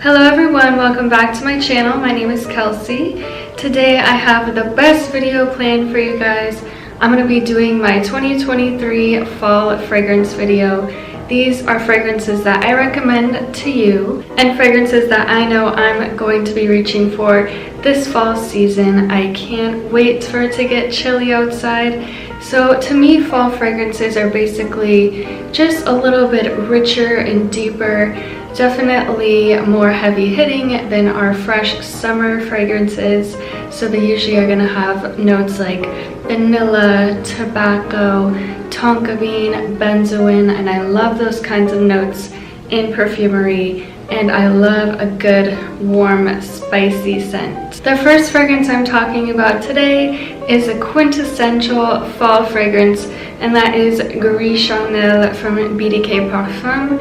Hello everyone, welcome back to my channel. My name is Kelsey. Today I have the best video planned for you guys. I'm going to be doing my 2023 fall fragrance video. These are fragrances that I recommend to you and fragrances that I know I'm going to be reaching for this fall season. I can't wait for it to get chilly outside. So to me, fall fragrances are basically just a little bit richer and deeper, definitely more heavy hitting than our fresh summer fragrances. So they usually are going to have notes like vanilla, tobacco, tonka bean, benzoin, and I love those kinds of notes in perfumery. And I love a good, warm, spicy scent. The first fragrance I'm talking about today is a quintessential fall fragrance, and that is Gris Charnel from BDK Parfum.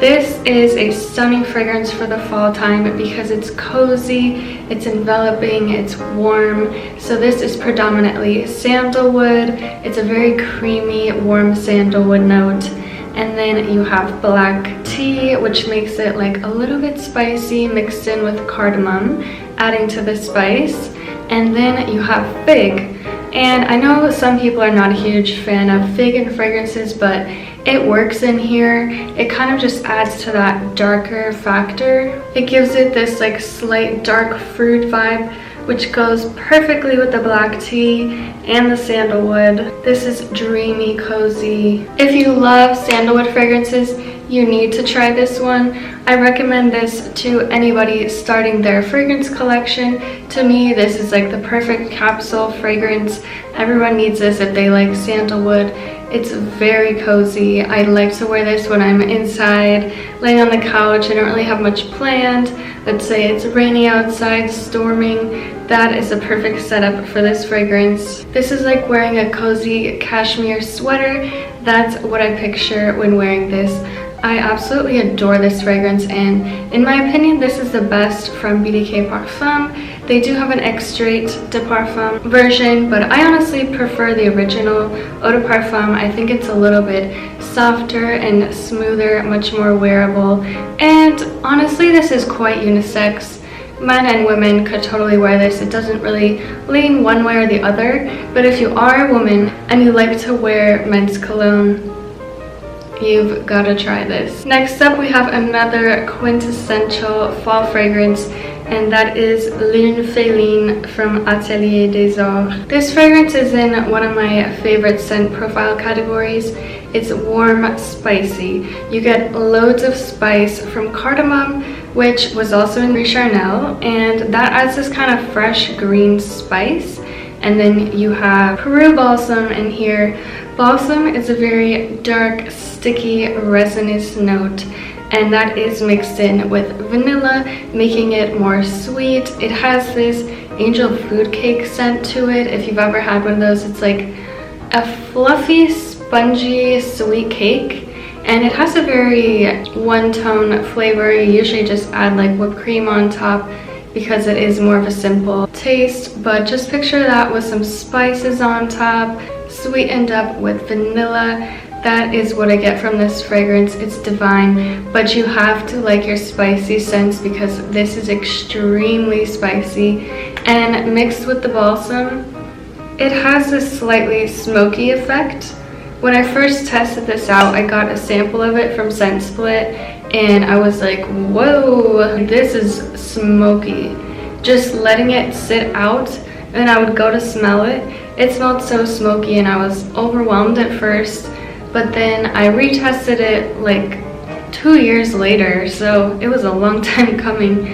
This is a stunning fragrance for the fall time because it's cozy, it's enveloping, it's warm. So this is predominantly sandalwood. It's a very creamy, warm sandalwood note. And then you have black tea, which makes it like a little bit spicy mixed in with cardamom, adding to the spice. And then you have fig. And I know some people are not a huge fan of fig in fragrances, but it works in here. It kind of just adds to that darker factor. It gives it this like slight dark fruit vibe, which goes perfectly with the black tea and the sandalwood. This is dreamy, cozy. If you love sandalwood fragrances, you need to try this one. I recommend this to anybody starting their fragrance collection. To me, this is like the perfect capsule fragrance. Everyone needs this if they like sandalwood. It's very cozy. I like to wear this when I'm inside, laying on the couch. I don't really have much planned. Let's say it's rainy outside, storming. That is a perfect setup for this fragrance. This is like wearing a cozy cashmere sweater. That's what I picture when wearing this. I absolutely adore this fragrance, and in my opinion, this is the best from BDK Parfum. They do have an extrait de parfum version, but I honestly prefer the original eau de parfum. I think it's a little bit softer and smoother, much more wearable, and honestly, this is quite unisex. Men and women could totally wear this. It doesn't really lean one way or the other, but if you are a woman and you like to wear men's cologne, you've got to try this. Next up, we have another quintessential fall fragrance, and that is Lune Féline from Atélier des Arts. This fragrance is in one of my favorite scent profile categories. It's warm, spicy. You get loads of spice from cardamom, which was also in Gris Charnel, and that adds this kind of fresh green spice. And then you have Peru balsam in here. Balsam is a very dark, sticky, resinous note, and that is mixed in with vanilla, making it more sweet. It has this angel food cake scent to it. If you've ever had one of those, it's like a fluffy, spongy, sweet cake, and it has a very one-tone flavor. You usually just add like whipped cream on top because it is more of a simple taste, but just picture that with some spices on top, sweetened up with vanilla. That is what I get from this fragrance. It's divine, but you have to like your spicy scents because this is extremely spicy, and mixed with the balsam, it has this slightly smoky effect. When I first tested this out, I got a sample of it from Scent Split, and I was like, whoa, this is smoky. Just letting it sit out, and I would go to smell it. It smelled so smoky, and I was overwhelmed at first, but then I retested it like 2 years later, so it was a long time coming,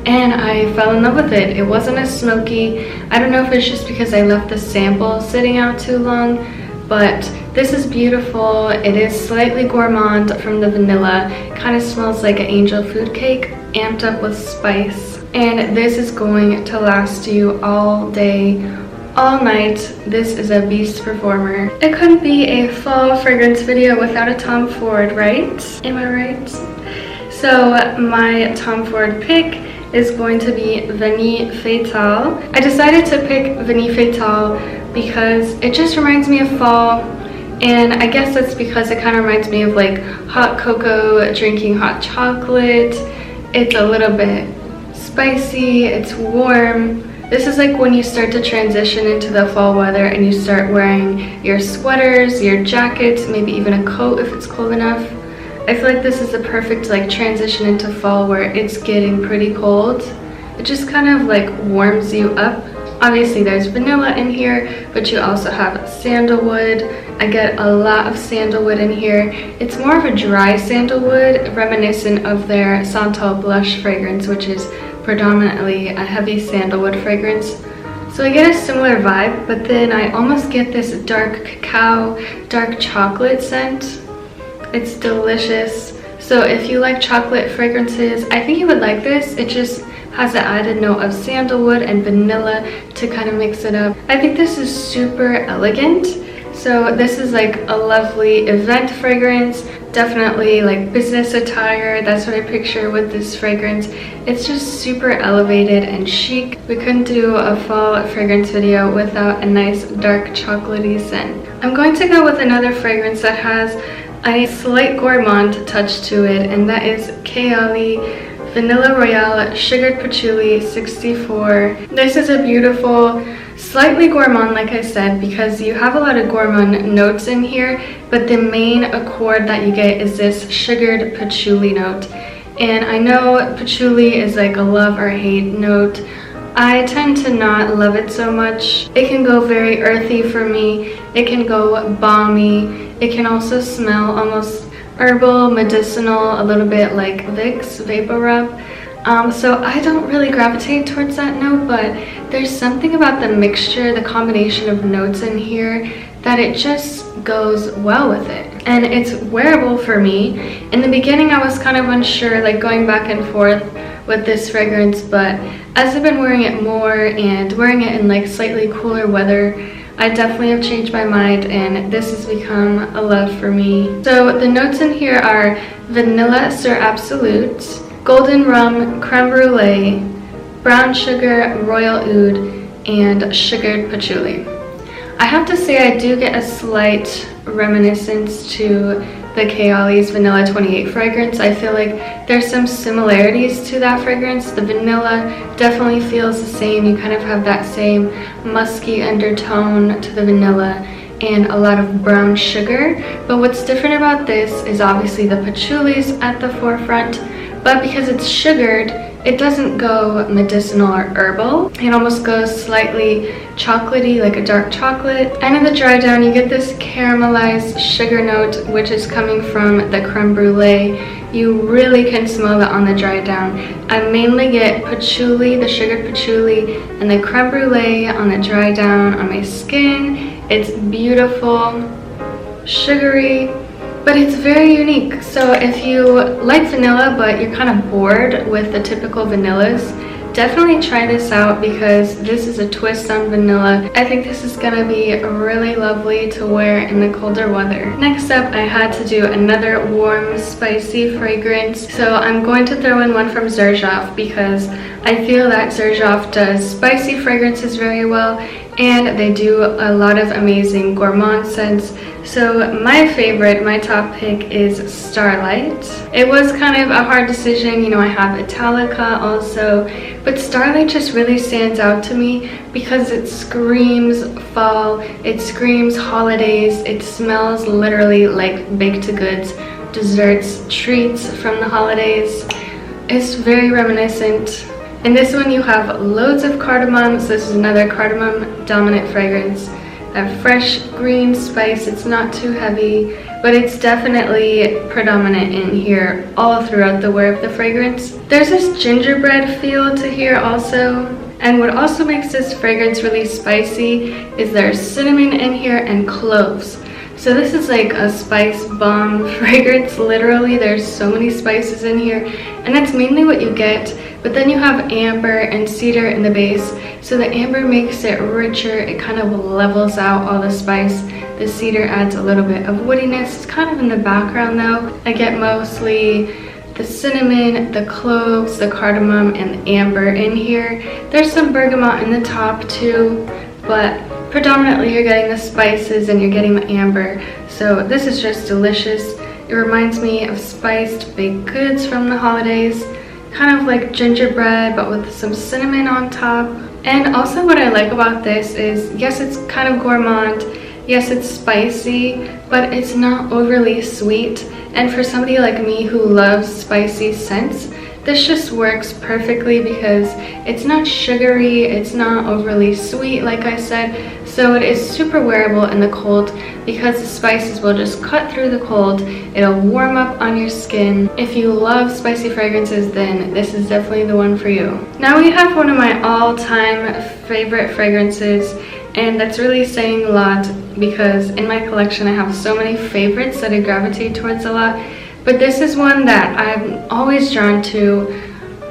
and I fell in love with it. It wasn't as smoky. I don't know if it's just because I left the sample sitting out too long, but this is beautiful. It is slightly gourmand from the vanilla. Kind of smells like an angel food cake amped up with spice, and this is going to last you all day, all night. This is a beast performer. It couldn't be a fall fragrance video without a Tom Ford, right? Am I right? So my Tom Ford pick is going to be Vanille Fatale. I decided to pick Vanille Fatale because it just reminds me of fall, and I guess that's because it kind of reminds me of like hot cocoa, drinking hot chocolate, It's a little bit spicy, it's warm. This is like when you start to transition into the fall weather and you start wearing your sweaters, your jackets, maybe even a coat if it's cold enough. I feel like this is the perfect like transition into fall where it's getting pretty cold. It just kind of like warms you up. Obviously there's vanilla in here, but you also have sandalwood. I get a lot of sandalwood in here. It's more of a dry sandalwood, reminiscent of their Santal blush fragrance, which is predominantly a heavy sandalwood fragrance. So I get a similar vibe, but then I almost get this dark cacao, dark chocolate scent. It's delicious. So if you like chocolate fragrances, I think you would like this. It just has an added note of sandalwood and vanilla to kind of mix it up. I think this is super elegant. So this is like a lovely event fragrance, definitely like business attire. That's what I picture with this fragrance. It's just super elevated and chic. We couldn't do a fall fragrance video without a nice dark chocolatey scent. I'm going to go with another fragrance that has a slight gourmand touch to it, and that is Kayali Vanilla Royale Sugared Patchouli 64. This is a beautiful, slightly gourmand, like I said, because you have a lot of gourmand notes in here, but the main accord that you get is this sugared patchouli note. And I know patchouli is like a love or hate note. I tend to not love it so much. It can go very earthy for me. It can go balmy. It can also smell almost herbal, medicinal, a little bit like Vicks Vapor Rub. So I don't really gravitate towards that note, but there's something about the mixture, the combination of notes in here, that it just goes well with it. And it's wearable for me. In the beginning I was kind of unsure, like going back and forth with this fragrance, but as I've been wearing it more and wearing it in like slightly cooler weather, I definitely have changed my mind, and this has become a love for me. So the notes in here are vanilla sur absolute, golden rum creme brulee, brown sugar royal oud, and sugared patchouli. I have to say I do get a slight reminiscence to the Kayali's Vanilla 28 fragrance. I feel like there's some similarities to that fragrance. The vanilla definitely feels the same. You kind of have that same musky undertone to the vanilla and a lot of brown sugar. But what's different about this is obviously the patchouli's at the forefront, but because it's sugared, it doesn't go medicinal or herbal. It almost goes slightly chocolatey, like a dark chocolate. And in the dry down, you get this caramelized sugar note, which is coming from the creme brulee. You really can smell that on the dry down. I mainly get patchouli, the sugared patchouli, and the creme brulee on the dry down on my skin. It's beautiful, sugary, but it's very unique. So if you like vanilla but you're kind of bored with the typical vanillas, definitely try this out because this is a twist on vanilla. I think this is gonna be really lovely to wear in the colder weather. Next up, I had to do another warm, spicy fragrance. So I'm going to throw in one from Xerjoff because I feel that Xerjoff does spicy fragrances very well, and they do a lot of amazing gourmand scents. So my favorite, my top pick is Starlight. It was kind of a hard decision, you know, I have Italica also, but Starlight just really stands out to me because it screams fall, it screams holidays, it smells literally like baked goods, desserts, treats from the holidays. It's very reminiscent. In this one you have loads of cardamom, so this is another cardamom dominant fragrance. A fresh green spice, it's not too heavy, but it's definitely predominant in here all throughout the wear of the fragrance. There's this gingerbread feel to here also, and what also makes this fragrance really spicy is there's cinnamon in here and cloves. So this is like a spice bomb fragrance, literally. There's so many spices in here, and that's mainly what you get. But then you have amber and cedar in the base. So the amber makes it richer, it kind of levels out all the spice. The cedar adds a little bit of woodiness. It's kind of in the background though. I get mostly the cinnamon, the cloves, the cardamom, and the amber in here. There's some bergamot in the top too, but predominantly you're getting the spices and you're getting the amber. So this is just delicious. It reminds me of spiced baked goods from the holidays. kind of like gingerbread but with some cinnamon on top. And also what I like about this is, yes, it's kind of gourmand, yes, it's spicy, but it's not overly sweet. And for somebody like me who loves spicy scents, this just works perfectly because it's not sugary, it's not overly sweet like I said, so it is super wearable in the cold because the spices will just cut through the cold. It'll warm up on your skin. If you love spicy fragrances, then this is definitely the one for you. Now we have one of my all-time favorite fragrances, and that's really saying a lot because in my collection I have so many favorites that I gravitate towards a lot. But this is one that I'm always drawn to.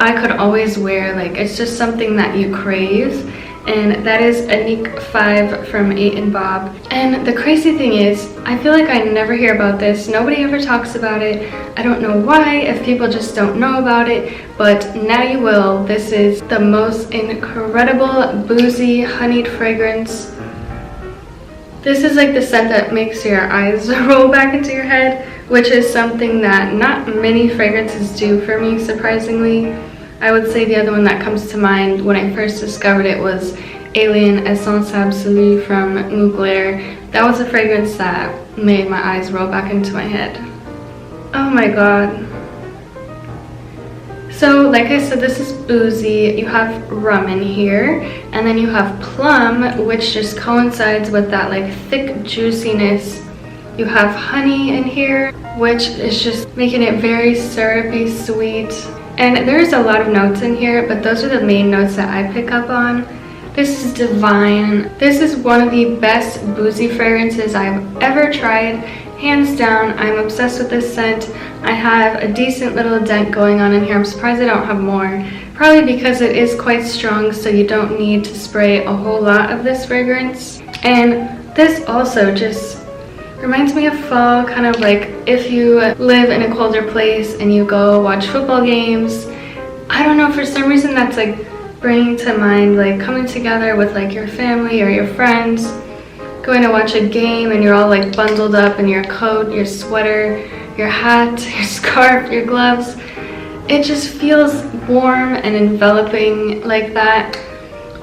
I could always wear, like it's just something that you crave. And that is Annicke 5 from 8 & Bob. And the crazy thing is, I feel like I never hear about this. Nobody ever talks about it. I don't know why, if people just don't know about it, but now you will. This is the most incredible boozy honeyed fragrance. This is like the scent that makes your eyes roll back into your head, which is something that not many fragrances do for me, surprisingly. I would say the other one that comes to mind when I first discovered it was Alien Essence Absolue from Mugler. That was a fragrance that made my eyes roll back into my head. Oh my god. So like I said, this is boozy. You have rum in here, and then you have plum, which just coincides with that like thick juiciness. You have honey in here, which is just making it very syrupy sweet. And there's a lot of notes in here, but those are the main notes that I pick up on. This is divine. This is one of the best boozy fragrances I've ever tried. Hands down, I'm obsessed with this scent. I have a decent little dent going on in here. I'm surprised I don't have more. Probably because it is quite strong, so you don't need to spray a whole lot of this fragrance. And this also just reminds me of fall, kind of like if you live in a colder place and you go watch football games. I don't know, for some reason that's like bringing to mind like coming together with like your family or your friends, going to watch a game and you're all like bundled up in your coat, your sweater, your hat, your scarf, your gloves. It just feels warm and enveloping like that.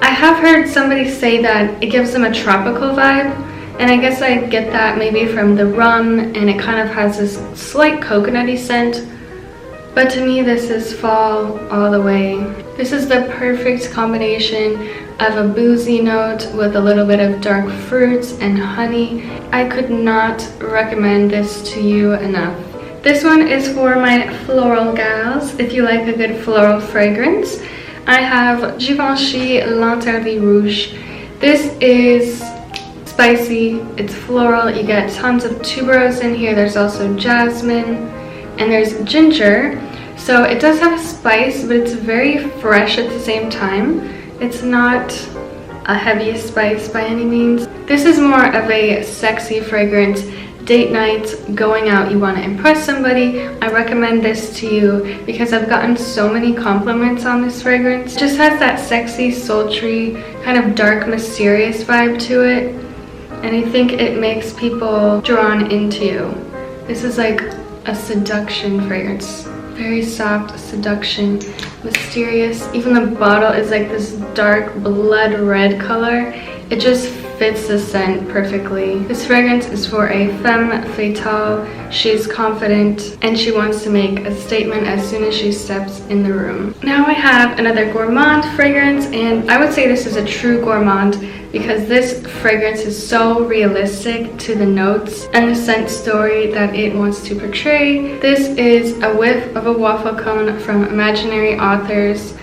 I have heard somebody say that it gives them a tropical vibe. And I guess I get that maybe from the rum, and it kind of has this slight coconutty scent. But to me, this is fall all the way. This is the perfect combination of a boozy note with a little bit of dark fruits and honey. I could not recommend this to you enough. This one is for my floral gals. If you like a good floral fragrance, I have Givenchy L'Interdit Rouge. This is spicy, it's floral, you get tons of tuberose in here. There's also jasmine and there's ginger, so it does have a spice, but it's very fresh at the same time. It's not a heavy spice by any means. This is more of a sexy fragrance. Date night, going out, you want to impress somebody, I recommend this to you because I've gotten so many compliments on this fragrance. It just has that sexy, sultry, kind of dark, mysterious vibe to it. And I think it makes people drawn into you. This is like a seduction fragrance. Very soft seduction, mysterious. Even the bottle is like this dark blood red color. It just fits the scent perfectly. This fragrance is for a femme fatale. She's confident and she wants to make a statement as soon as she steps in the room. Now I have another gourmand fragrance, and I would say this is a true gourmand because this fragrance is so realistic to the notes and the scent story that it wants to portray. This is a whiff of a waffle cone from Imaginary Authors.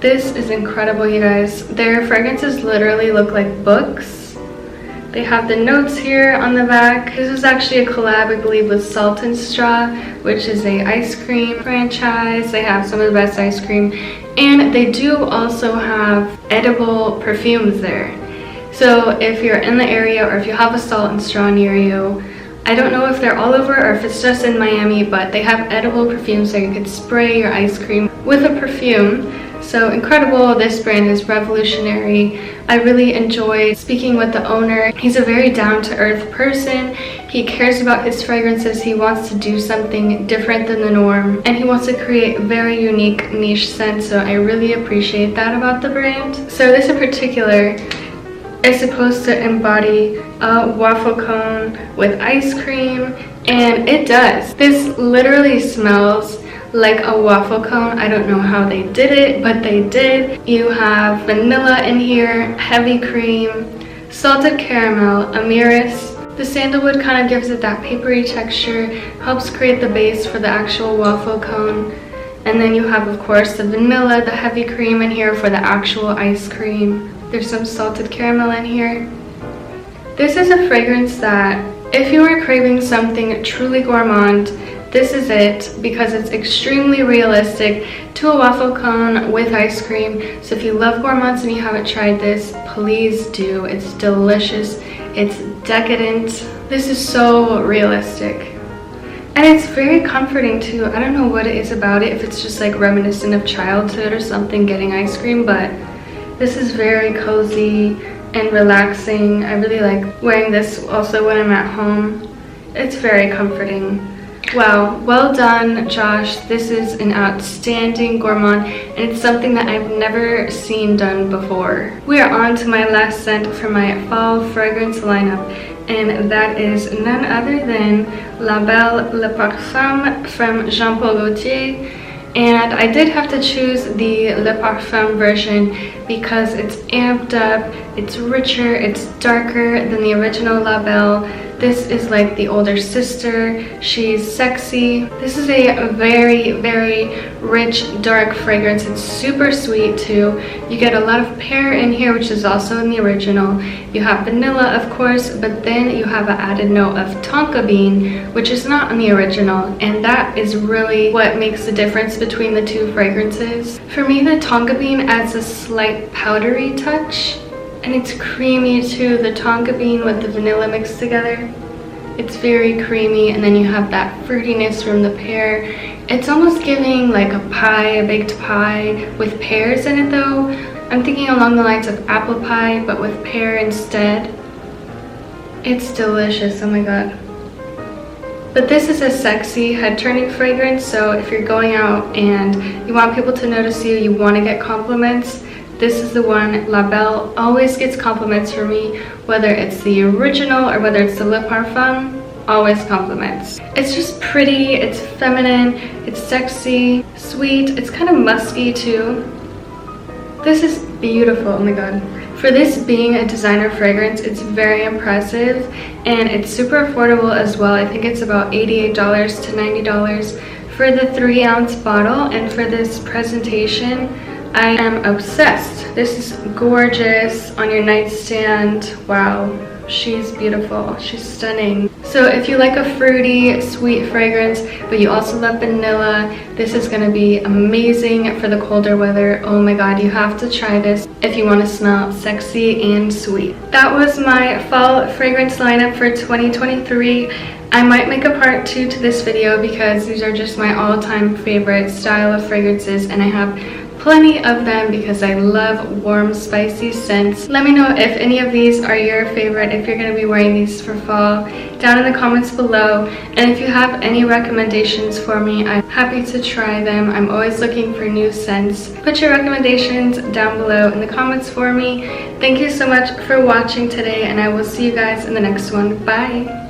This is incredible, you guys. Their fragrances literally look like books. They have the notes here on the back. This is actually a collab, I believe, with Salt and Straw, which is a ice cream franchise. They have some of the best ice cream, and they do also have edible perfumes there. So if you're in the area or if you have a Salt and Straw near you, I don't know if they're all over or if it's just in Miami, but they have edible perfumes so you could spray your ice cream with a perfume. So incredible. This brand is revolutionary. I really enjoyed speaking with the owner. He's a very down-to-earth person. He cares about his fragrances. He wants to do something different than the norm, and he wants to create very unique niche scents, so I really appreciate that about the brand. So this in particular is supposed to embody a waffle cone with ice cream, and it does. This literally smells like a waffle cone. I don't know how they did it, but they did. You have vanilla in here, heavy cream, salted caramel, amyris. The sandalwood kind of gives it that papery texture, helps create the base for the actual waffle cone. And then you have, of course, the vanilla, the heavy cream in here for the actual ice cream. There's some salted caramel in here. This is a fragrance that, if you are craving something truly gourmand, this is it, because it's extremely realistic to a waffle cone with ice cream. So if you love gourmands and you haven't tried this, please do. It's delicious. It's decadent. This is so realistic. And it's very comforting too. I don't know what it is about it, if it's just like reminiscent of childhood or something, getting ice cream, but this is very cozy and relaxing. I really like wearing this also when I'm at home. It's very comforting. Wow, well done, Josh. This is an outstanding gourmand, and it's something that I've never seen done before. We are on to my last scent for my fall fragrance lineup, and that is none other than La Belle Le Parfum from Jean-Paul Gaultier. And I did have to choose the Le Parfum version because it's amped up, it's richer, it's darker than the original La Belle. This is like the older sister. She's sexy. This is a very, very rich, dark fragrance. It's super sweet too. You get a lot of pear in here, which is also in the original. You have vanilla, of course, but then you have an added note of tonka bean, which is not in the original. And that is really what makes the difference between the two fragrances. For me, the tonka bean adds a slight powdery touch. And it's creamy too, the tonka bean with the vanilla mixed together. It's very creamy, and then you have that fruitiness from the pear. It's almost giving like a pie, a baked pie with pears in it though. I'm thinking along the lines of apple pie, but with pear instead. It's delicious, oh my god. But this is a sexy head-turning fragrance, so if you're going out and you want people to notice you, you want to get compliments, this is the one. La Belle always gets compliments from me, whether it's the original or whether it's the Le Parfum, always compliments. It's just pretty, it's feminine, it's sexy, sweet, it's kind of musky too. This is beautiful, oh my god. For this being a designer fragrance, it's very impressive, and it's super affordable as well. I think it's about $88 to $90 for the 3-ounce bottle, and for this presentation, I am obsessed. This is gorgeous on your nightstand. Wow, she's beautiful. She's stunning. So if you like a fruity, sweet fragrance, but you also love vanilla, this is going to be amazing for the colder weather. Oh my god, you have to try this if you want to smell sexy and sweet. That was my fall fragrance lineup for 2023. I might make a part 2 to this video because these are just my all-time favorite style of fragrances, and I have plenty of them because I love warm, spicy scents. Let me know if any of these are your favorite, if you're going to be wearing these for fall, down in the comments below. And if you have any recommendations for me, I'm happy to try them. I'm always looking for new scents. Put your recommendations down below in the comments for me. Thank you so much for watching today, and I will see you guys in the next one. Bye!